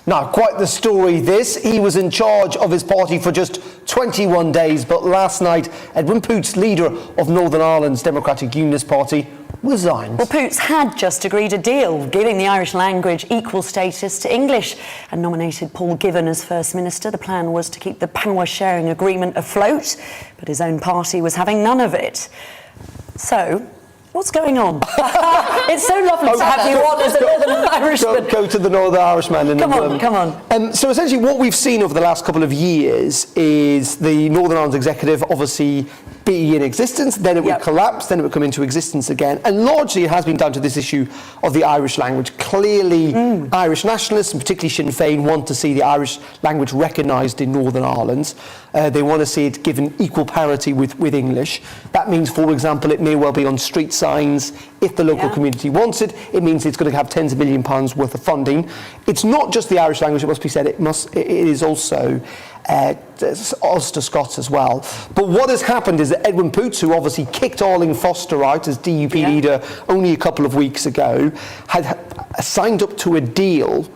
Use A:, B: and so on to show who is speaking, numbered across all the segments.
A: Now, quite the story this. He was in charge of his party for just 21 days, but last night, Edwin Poots, leader of Northern Ireland's Democratic Unionist Party, resigned.
B: Well, Poots had just agreed a deal giving the Irish language equal status to English and nominated Paul Givan as First Minister. The plan was to keep the power-sharing agreement afloat, but his own party was having none of it. So, what's going on? It's so lovely to have you on as a Northern Irishman.
A: Go to the Northern Irishman.
B: Come on.
A: So essentially what we've seen over the last couple of years is the Northern Ireland Executive obviously be in existence, then it would collapse, then it would come into existence again. And largely it has been down to this issue of the Irish language. Clearly, Irish nationalists, and particularly Sinn Féin, want to see the Irish language recognised in Northern Ireland. They want to see it given equal parity with English. That means, for example, it may well be on street signs. If the local community wants it, it means it's going to have tens of £millions worth of funding. It's not just the Irish language, it must be said, it is also Ulster Scots as well. But what has happened is that Edwin Poots, who obviously kicked Arlene Foster out as DUP leader only a couple of weeks ago, had signed up to a deal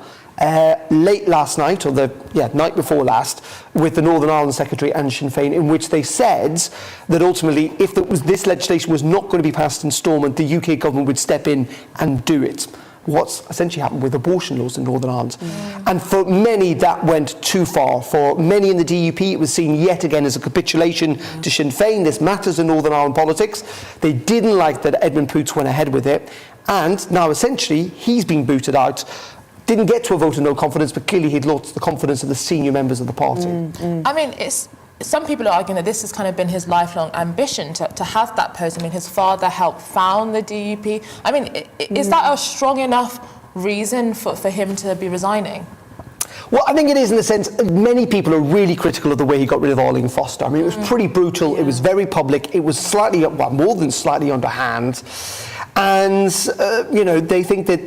A: late last night, or the night before last, with the Northern Ireland Secretary and Sinn Féin, in which they said that ultimately, if this legislation was not going to be passed in instalment, the UK government would step in and do it. What's essentially happened with abortion laws in Northern Ireland. And for many, that went too far. For many in the DUP, it was seen yet again as a capitulation to Sinn Féin. This matters in Northern Ireland politics. They didn't like that Edwin Poots went ahead with it. And now, essentially, he's been booted out. Didn't get to a vote of no confidence, but clearly he'd lost the confidence of the senior members of the party.
C: I mean, some people are arguing that this has kind of been his lifelong ambition to have that post. I mean, his father helped found the DUP. I mean, is that a strong enough reason for him to be resigning?
A: Well, I think it is in the sense many people are really critical of the way he got rid of Arlene Foster. I mean, it was pretty brutal. It was very public. It was slightly, well, more than slightly underhand. And, they think that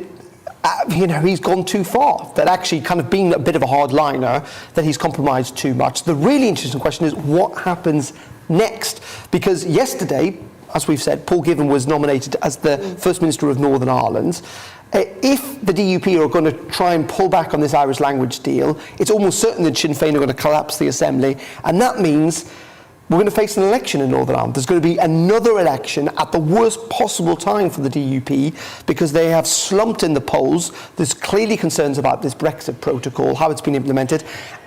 A: he's gone too far, that actually kind of being a bit of a hardliner, that he's compromised too much. The really interesting question is what happens next? Because yesterday, as we've said, Paul Givan was nominated as the First Minister of Northern Ireland. If the DUP are going to try and pull back on this Irish language deal, it's almost certain that Sinn Féin are going to collapse the Assembly, and that means we're going to face an election in Northern Ireland. There's going to be another election at the worst possible time for the DUP because they have slumped in the polls. There's clearly concerns about this Brexit protocol, how it's been implemented.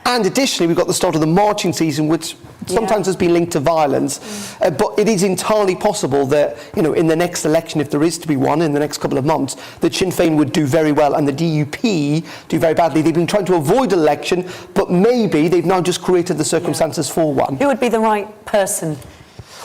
A: And additionally, we've got the start of the marching season, which sometimes has been linked to violence. But it is entirely possible that, in the next election, if there is to be one in the next couple of months, that Sinn Féin would do very well and the DUP do very badly. They've been trying to avoid an election, but maybe they've now just created the circumstances for one.
B: Who would be the right person?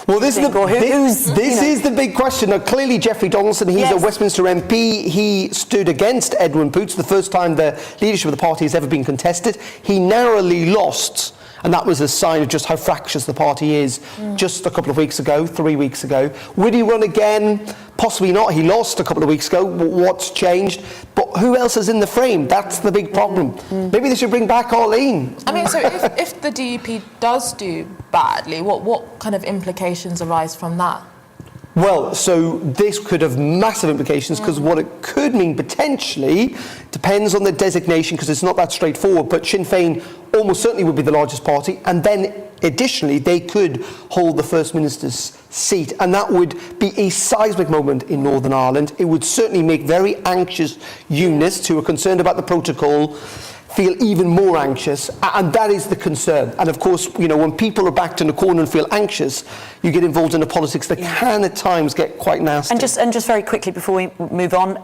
A: Well, this is the big question. Now, clearly, Jeffrey Donaldson, he's a Westminster MP. He stood against Edwin Poots the first time the leadership of the party has ever been contested. He narrowly lost, and that was a sign of just how fractious the party is just a couple of weeks ago, 3 weeks ago. Would he run again? Possibly not. He lost a couple of weeks ago. What's changed? But who else is in the frame? That's the big problem. Maybe they should bring back Arlene.
C: I mean, so if the DUP does do badly, what kind of implications arise from that?
A: Well, so this could have massive implications because what it could mean potentially depends on the designation because it's not that straightforward, but Sinn Féin almost certainly would be the largest party, and then additionally they could hold the First Minister's seat, and that would be a seismic moment in Northern Ireland. It would certainly make very anxious unionists who are concerned about the protocol feel even more anxious, and that is the concern. And of course, when people are backed in a corner and feel anxious, you get involved in a politics that can at times get quite nasty.
B: And just very quickly before we move on,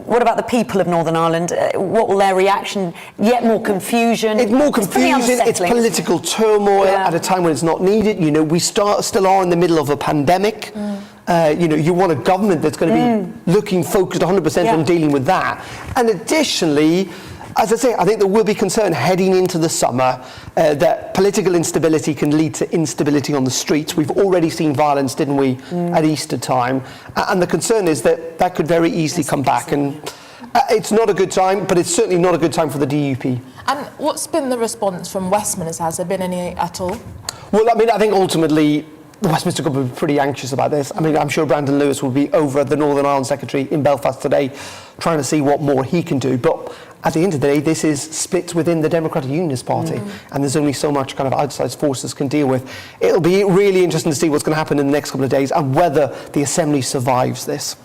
B: what about the people of Northern Ireland? What will their reaction? Yet more confusion.
A: It's more confusion. It's political turmoil at a time when it's not needed. We still are in the middle of a pandemic. You want a government that's going to be looking focused 100% on dealing with that. And additionally, as I say, I think there will be concern heading into the summer that political instability can lead to instability on the streets. We've already seen violence, didn't we, at Easter time? And the concern is that that could very easily come back. And it's not a good time, but it's certainly not a good time for the DUP.
C: And what's been the response from Westminster? Has there been any at all?
A: Well, I mean, I think ultimately the Westminster government will be pretty anxious about this. I mean, I'm sure Brandon Lewis will be over at the Northern Ireland Secretary in Belfast today trying to see what more he can do. But at the end of the day, this is split within the Democratic Unionist Party, and there's only so much kind of outside forces can deal with. It'll be really interesting to see what's going to happen in the next couple of days and whether the Assembly survives this.